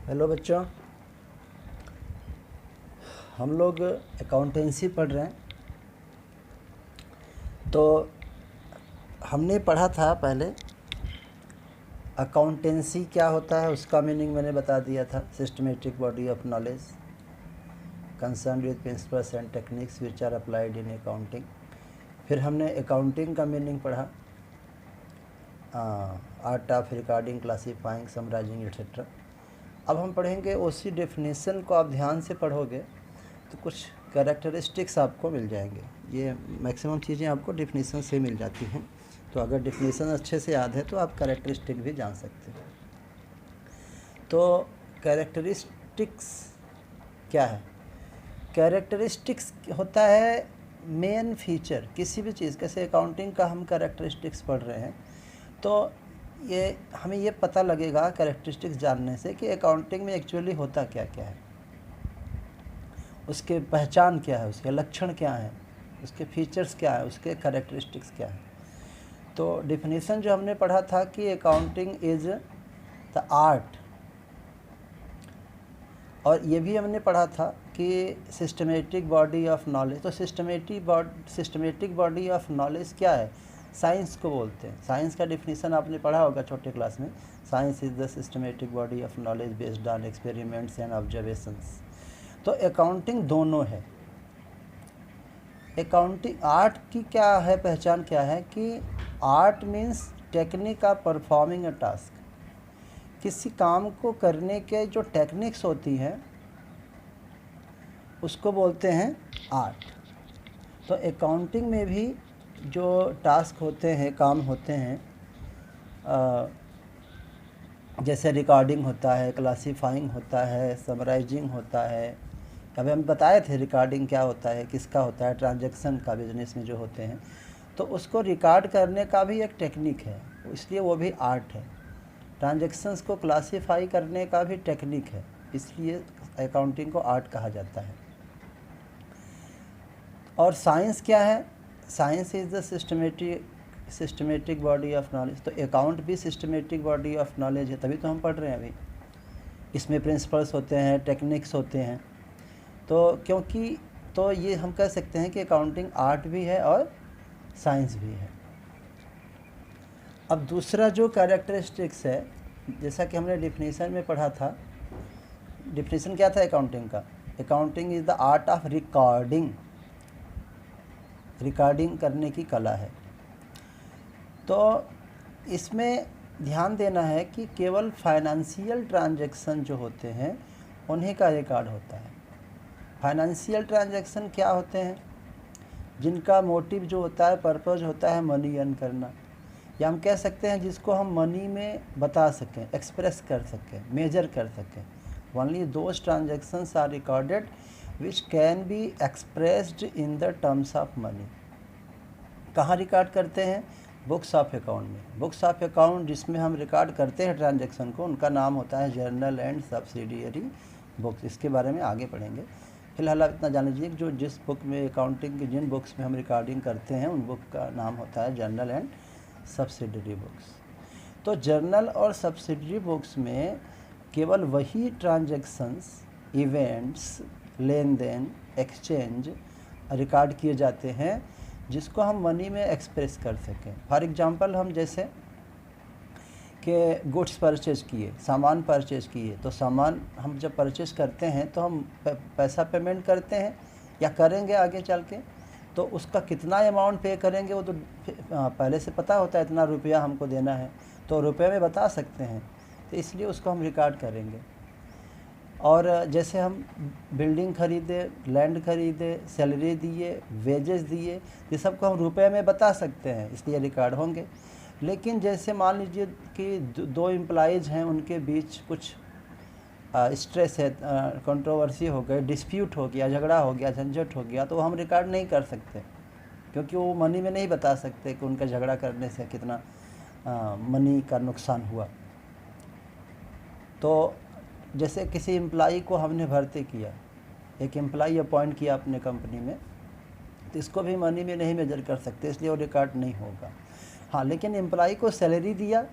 Hello बच्चों, हम लोग अकाउंटेंसी पढ़ रहे हैं। तो हमने पढ़ा था पहले अकाउंटेंसी क्या होता है, उसका मीनिंग मैंने बता दिया था। Systematic body of knowledge concern with principles and techniques which are applied in accounting. फिर हमने अकाउंटिंग का मीनिंग पढ़ा, art of recording, classifying, summarising etcetera. अब हम पढ़ेंगे उसी डेफिनेशन को। आप ध्यान से पढ़ोगे तो कुछ कैरेक्टरिस्टिक्स आपको मिल जाएंगे। ये मैक्सिमम चीज़ें आपको डेफिनेशन से मिल जाती हैं। तो अगर डेफिनेशन अच्छे से याद है तो आप कैरेक्टरिस्टिक भी जान सकते हैं। तो कैरेक्टरिस्टिक्स क्या है? कैरेक्टरिस्टिक्स होता है मेन फीचर किसी भी चीज़। कैसे अकाउंटिंग का हम कैरेक्टरिस्टिक्स पढ़ रहे हैं, तो ये हमें ये पता लगेगा कैरेक्टरिस्टिक्स जानने से कि अकाउंटिंग में एक्चुअली होता क्या क्या है, उसके पहचान क्या है, उसके लक्षण क्या हैं, उसके फीचर्स क्या है, उसके कैरेक्टरिस्टिक्स क्या है। तो डिफिनीसन जो हमने पढ़ा था कि अकाउंटिंग इज़ द आर्ट, और ये भी हमने पढ़ा था कि सिस्टमेटिक बॉडी ऑफ नॉलेज। तो सिस्टमेटिक बॉडी ऑफ नॉलेज क्या है? साइंस को बोलते हैं। साइंस का डिफिनीसन आपने पढ़ा होगा छोटे क्लास में। Science is the systematic body of knowledge based on experiments and observations. तो अकाउंटिंग दोनों है। अकाउंटिंग आर्ट की क्या है, पहचान क्या है कि art means technique of performing a task. किसी काम को करने के जो टेक्निक्स होती हैं उसको बोलते हैं आर्ट। तो अकाउंटिंग में भी जो टास्क होते हैं, काम होते हैं, जैसे रिकॉर्डिंग होता है, क्लासीफाइंग होता है, समराइजिंग होता है। अभी हम बताए थे रिकॉर्डिंग क्या होता है, किसका होता है, ट्रांजैक्शन का, बिजनेस में जो होते हैं। तो उसको रिकॉर्ड करने का भी एक टेक्निक है, इसलिए वो भी आर्ट है। ट्रांजैक्शंस को क्लासीफाई करने का भी टेक्निक है, इसलिए अकाउंटिंग को आर्ट कहा जाता है। और साइंस क्या है? Science is the systematic body of knowledge. तो अकाउंट भी सिस्टमेटिक बॉडी ऑफ नॉलेज है, तभी तो हम पढ़ रहे हैं अभी। इसमें प्रिंसिपल्स होते हैं, टेक्निक्स होते हैं। तो क्योंकि तो ये हम कह सकते हैं कि अकाउंटिंग आर्ट भी है और साइंस भी है। अब दूसरा जो कैरेक्टरिस्टिक्स है, जैसा कि हमने डिफिनीसन में पढ़ा था। डिफिनीसन क्या था अकाउंटिंग का? Accounting is the art of recording. Recording करने की कला है। तो इसमें ध्यान देना है कि केवल फाइनेंशियल ट्रांजैक्शन जो होते हैं उन्हीं का रिकॉर्ड होता है। फाइनेंशियल ट्रांजैक्शन क्या होते हैं? जिनका मोटिव जो होता है, पर्पज़ होता है मनी अर्न करना, या हम कह सकते हैं जिसको हम मनी में बता सकें, एक्सप्रेस कर सकें, मेजर कर सकें। Only those transactions are recorded which can be expressed in the terms of money. कहाँ रिकॉर्ड करते हैं? बुक्स ऑफ अकाउंट में। बुक्स ऑफ अकाउंट जिसमें हम रिकॉर्ड करते हैं ट्रांजैक्शन को, उनका नाम होता है जर्नल एंड सब्सिडियरी बुक्स। इसके बारे में आगे पढ़ेंगे। फिलहाल आप इतना जान लीजिए कि जिस बुक में अकाउंटिंग की जिन बुक्स में हम रिकॉर्डिंग करते हैं उन बुक का नाम होता है जर्नल एंड सब्सिडियरी बुक्स। तो जर्नल और सब्सिडियरी बुक्स में केवल वही ट्रांजैक्शंस, इवेंट्स, लेन देन, एक्सचेंज रिकॉर्ड किए जाते हैं जिसको हम मनी में एक्सप्रेस कर सकें। फॉर एग्जांपल, हम जैसे कि गुड्स परचेज किए, सामान परचेज किए, तो सामान हम जब परचेज करते हैं तो हम पैसा पेमेंट करते हैं या करेंगे आगे चल के। तो उसका कितना अमाउंट पे करेंगे वो तो पहले से पता होता है, इतना रुपया हमको देना है, तो रुपये में बता सकते हैं, तो इसलिए उसको हम रिकॉर्ड करेंगे। और जैसे हम बिल्डिंग खरीदे, लैंड खरीदे, सैलरी दिए, वेजेस दिए, ये सब को हम रुपए में बता सकते हैं, इसलिए रिकॉर्ड होंगे। लेकिन जैसे मान लीजिए कि दो एम्प्लॉइज़ हैं, उनके बीच कुछ स्ट्रेस है, कंट्रोवर्सी हो गई, डिस्प्यूट हो गया, झगड़ा हो गया, झंझट हो गया, तो हम रिकॉर्ड नहीं कर सकते, क्योंकि वो मनी में नहीं बता सकते कि उनका झगड़ा करने से कितना मनी का नुकसान हुआ। तो जैसे किसी एम्प्लॉई को हमने भर्ती किया, एक एम्प्लॉई अपॉइंट किया अपने कंपनी में, तो इसको भी मनी में नहीं मेजर कर सकते, इसलिए वो रिकॉर्ड नहीं होगा। हाँ, लेकिन एम्प्लॉई को सैलरी दिया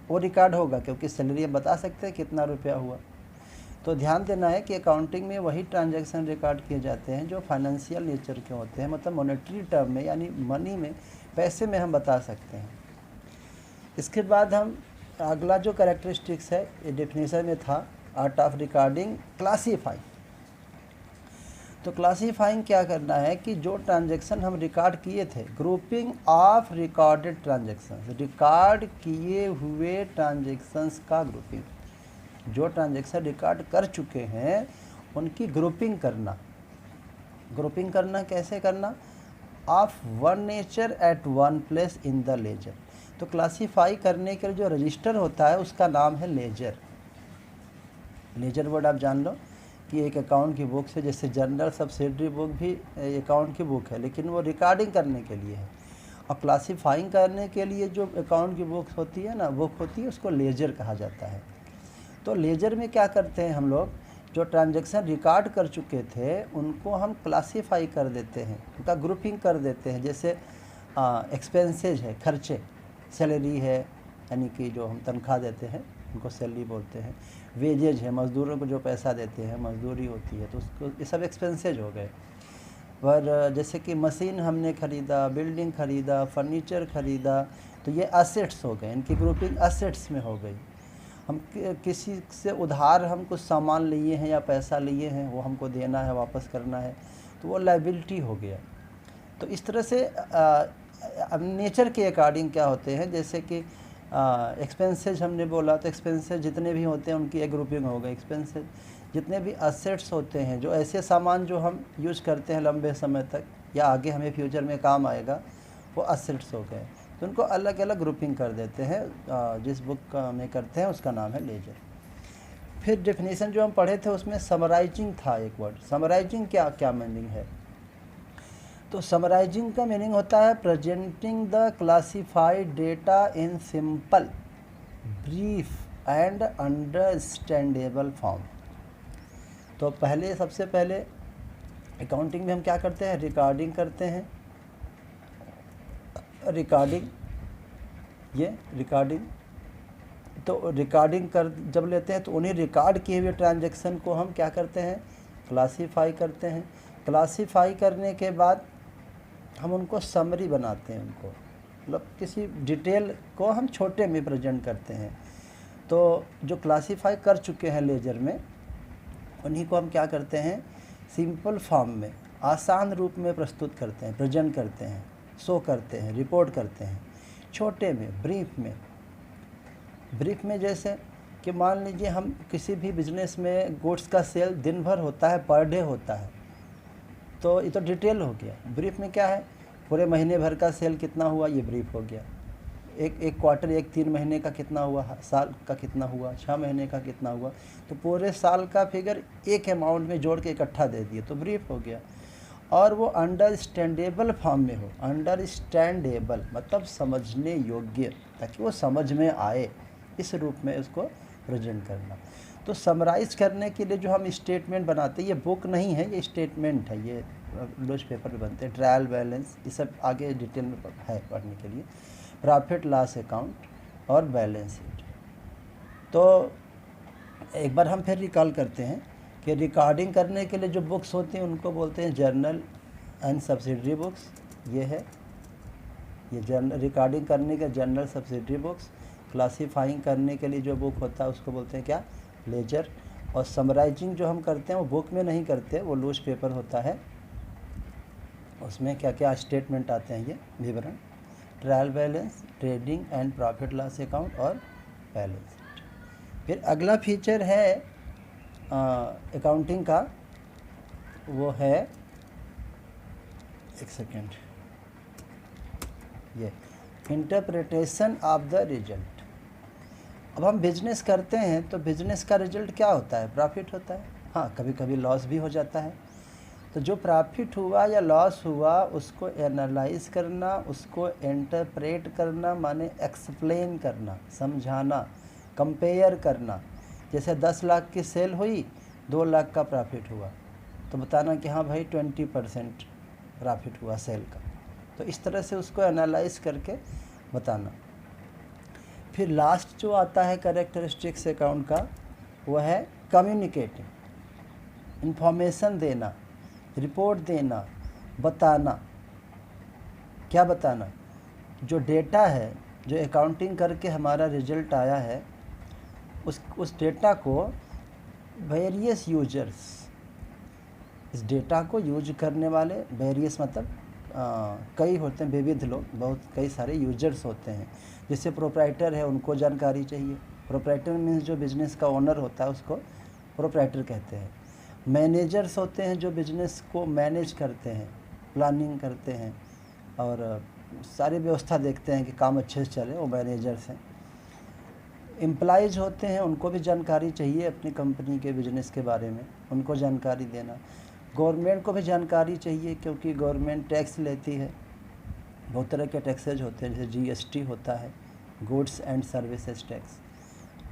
वो रिकॉर्ड होगा, क्योंकि सैलरी हम बता सकते हैं कितना रुपया हुआ। तो ध्यान देना है कि अकाउंटिंग में वही ट्रांजैक्शन रिकॉर्ड किए जाते हैं जो फाइनेंशियल नेचर के होते हैं, मतलब मॉनेटरी टर्म में, यानी मनी में, पैसे में हम बता सकते हैं। इसके बाद हम अगला जो कैरेक्टरिस्टिक्स है, ये डेफिनेशन में था, आर्ट ऑफ रिकॉर्डिंग क्लासीफाई। तो क्लासीफाइंग क्या करना है कि जो ट्रांजैक्शन हम रिकॉर्ड किए थे, grouping of recorded transactions, record किए हुए ट्रांजैक्शंस का ग्रुपिंग, जो ट्रांजैक्शन रिकॉर्ड कर चुके हैं उनकी ग्रुपिंग करना। ग्रुपिंग करना कैसे करना? Of one nature at one place in the ledger. तो क्लासीफाई करने के लिए जो रजिस्टर होता है उसका नाम है लेजर। लेजर वर्ड आप जान लो कि एक अकाउंट की बुक से, जैसे जनरल सब्सिडरी बुक भी अकाउंट की बुक है, लेकिन वो रिकॉर्डिंग करने के लिए है। और क्लासीफाइंग करने के लिए जो अकाउंट की बुक होती है ना, बुक होती है, उसको लेजर कहा जाता है। तो लेजर में क्या करते हैं हम लोग, जो ट्रांजैक्शन रिकॉर्ड कर चुके थे उनको हम क्लासीफाई कर देते हैं, उनका ग्रुपिंग कर देते हैं। जैसे एक्सपेंसेज है, खर्चे, सैलरी है, यानी कि जो हम तनख्वाह देते हैं उनको सैलरी बोलते हैं। वेजेज है, मज़दूरों को जो पैसा देते हैं, मजदूरी होती है, तो उसको, ये सब एक्सपेंसेज हो गए। और जैसे कि मशीन हमने ख़रीदा, बिल्डिंग ख़रीदा, फर्नीचर ख़रीदा, तो ये असेट्स हो गए, इनकी ग्रुपिंग असेट्स में हो गई। हम किसी से उधार हम कुछ सामान लिए हैं या पैसा लिए हैं, वो हमको देना है, वापस करना है, तो वो लायबिलिटी हो गया। तो इस तरह से अब नेचर के अकॉर्डिंग क्या होते हैं, जैसे कि एक्सपेंसेज हमने बोला, तो एक्सपेंसेज जितने भी होते हैं उनकी एक ग्रुपिंग हो गई। एक्सपेंसेज जितने भी असेट्स होते हैं, जो ऐसे सामान जो हम यूज़ करते हैं लंबे समय तक या आगे हमें फ्यूचर में काम आएगा, वो असेट्स हो गए। तो उनको अलग अलग ग्रुपिंग कर देते हैं। जिस बुक में करते हैं उसका नाम है लेजर। फिर डेफिनेशन जो हम पढ़े थे उसमें समराइजिंग था एक वर्ड। समराइजिंग क्या क्या मीनिंग है? तो समराइजिंग का मीनिंग होता है presenting the classified data in simple, brief and understandable form. तो पहले, सबसे पहले अकाउंटिंग में हम क्या करते हैं, रिकॉर्डिंग करते हैं। रिकॉर्डिंग, ये रिकॉर्डिंग, तो रिकॉर्डिंग कर जब लेते हैं तो उन्हें रिकॉर्ड किए हुए ट्रांजैक्शन को हम क्या करते हैं, क्लासीफाई करते हैं। क्लासीफाई करने के बाद हम उनको समरी बनाते हैं, उनको मतलब किसी डिटेल को हम छोटे में प्रेजेंट करते हैं। तो जो क्लासीफाई कर चुके हैं लेजर में, उन्हीं को हम क्या करते हैं, सिंपल फॉर्म में, आसान रूप में प्रस्तुत करते हैं, प्रेजेंट करते हैं, शो करते हैं, रिपोर्ट करते हैं, छोटे में, ब्रीफ में। ब्रीफ में जैसे कि मान लीजिए हम किसी भी बिजनेस में गुड्स का सेल दिन भर होता है, पर डे होता है, तो ये तो डिटेल हो गया। ब्रीफ में क्या है, पूरे महीने भर का सेल कितना हुआ, ये ब्रीफ हो गया। एक क्वार्टर, एक 3 महीने का कितना हुआ, साल का कितना हुआ, 6 महीने का कितना हुआ, तो पूरे साल का फिगर एक अमाउंट में जोड़ के इकट्ठा दे दिए, तो ब्रीफ हो गया। और वो अंडरस्टैंडेबल फॉर्म में हो, अंडरस्टैंडेबल मतलब समझने योग्य, ताकि वो समझ में आए, इस रूप में उसको प्रेजेंट करना। तो समराइज करने के लिए जो हम स्टेटमेंट बनाते हैं, ये बुक नहीं है, ये स्टेटमेंट है, ये न्यूज़ पेपर में बनते हैं। ट्रायल बैलेंस, ये सब आगे डिटेल में है पढ़ने के लिए। प्रॉफिट लॉस अकाउंट और बैलेंस शीट। तो एक बार हम फिर रिकॉल करते हैं कि रिकॉर्डिंग करने के लिए जो बुक्स होती हैं उनको बोलते हैं जर्नल एंड सब्सिडरी बुक्स। ये है, ये जर्नल, रिकॉर्डिंग करने के जर्नल सब्सिडरी बुक्स। क्लासीफाइंग करने के लिए जो बुक होता है उसको बोलते हैं क्या, लेजर। और समराइजिंग जो हम करते हैं वो बुक में नहीं करते, वो लूज पेपर होता है, उसमें क्या क्या स्टेटमेंट आते हैं, ये विवरण। Trial balance, trading and profit loss account और बैलेंस शीट। फिर अगला फीचर है अकाउंटिंग का, वो है, एक सेकेंड, ये इंटरप्रिटेशन ऑफ द रिजल्ट। अब हम बिजनेस करते हैं तो बिजनेस का रिजल्ट क्या होता है, प्रॉफिट होता है। हाँ, कभी कभी लॉस भी हो जाता है। तो जो प्रॉफिट हुआ या लॉस हुआ उसको एनालाइज करना, उसको इंटरप्रेट करना, माने एक्सप्लेन करना, समझाना, कंपेयर करना। जैसे 10 लाख की सेल हुई, 2 लाख का प्रॉफिट हुआ, तो बताना कि हाँ भाई 20% प्रॉफिट हुआ सेल का। तो इस तरह से उसको एनालाइज करके बताना। फिर लास्ट जो आता है कैरेक्टरिस्टिक्स अकाउंट का, वो है कम्युनिकेटिंग, इंफॉर्मेशन देना, रिपोर्ट देना, बताना। क्या बताना? जो डेटा है, जो अकाउंटिंग करके हमारा रिजल्ट आया है, उस डेटा को वेरियस यूजर्स, इस डेटा को यूज करने वाले, वेरियस मतलब कई होते हैं, विविध लोग, बहुत कई सारे यूजर्स होते हैं। जैसे प्रोप्राइटर है, उनको जानकारी चाहिए। प्रोप्राइटर मीन्स जो बिज़नेस का ओनर होता है उसको प्रोप्राइटर कहते हैं। मैनेजर्स होते हैं जो बिज़नेस को मैनेज करते हैं, प्लानिंग करते हैं और सारी व्यवस्था देखते हैं कि काम अच्छे से चले, वो मैनेजर्स हैं। एम्प्लॉइज होते हैं, उनको भी जानकारी चाहिए अपनी कंपनी के बिज़नेस के बारे में, उनको जानकारी देना। गवर्नमेंट को भी जानकारी चाहिए क्योंकि गवर्नमेंट टैक्स लेती है। बहुत तरह के टैक्सेज होते हैं, जैसे जीएसटी होता है, goods and services tax,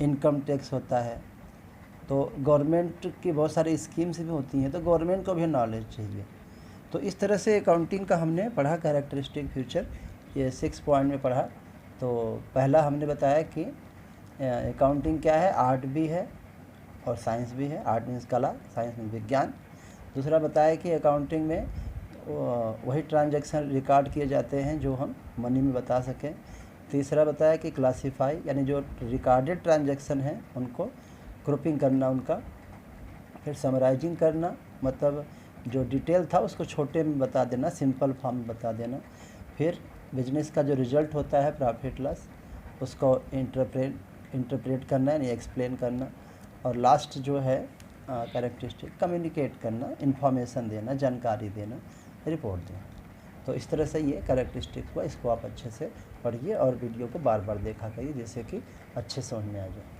income tax होता है। तो गवर्नमेंट की बहुत सारी स्कीम्स भी होती हैं, तो गवर्नमेंट को भी नॉलेज चाहिए। तो इस तरह से अकाउंटिंग का हमने पढ़ा, कैरेक्टरिस्टिक फीचर, ये 6 पॉइंट में पढ़ा। तो पहला हमने बताया कि अकाउंटिंग क्या है, आर्ट भी है और साइंस भी है। आर्ट मीन्स कला, साइंस मीन्स विज्ञान। दूसरा बताया कि अकाउंटिंग में वही ट्रांजैक्शन रिकॉर्ड किए जाते हैं जो हम मनी में बता सकें। तीसरा बताया कि क्लासीफाई, यानी जो रिकॉर्डेड ट्रांजैक्शन हैं उनको ग्रुपिंग करना उनका। फिर समराइजिंग करना, मतलब जो डिटेल था उसको छोटे में बता देना, सिंपल फॉर्म में बता देना। फिर बिजनेस का जो रिजल्ट होता है, प्रॉफिट लॉस, उसको इंटरप्रेट करना यानी एक्सप्लेन करना। और लास्ट जो है कैरेक्टरिस्टिक, कम्युनिकेट करना, इन्फॉर्मेशन देना, जानकारी देना, रिपोर्ट देना। तो इस तरह से ये कैरेक्टरिस्टिक हुआ। इसको आप अच्छे से पढ़िए और वीडियो को बार बार देखा करिए जिससे कि अच्छे समझ में आ जाए।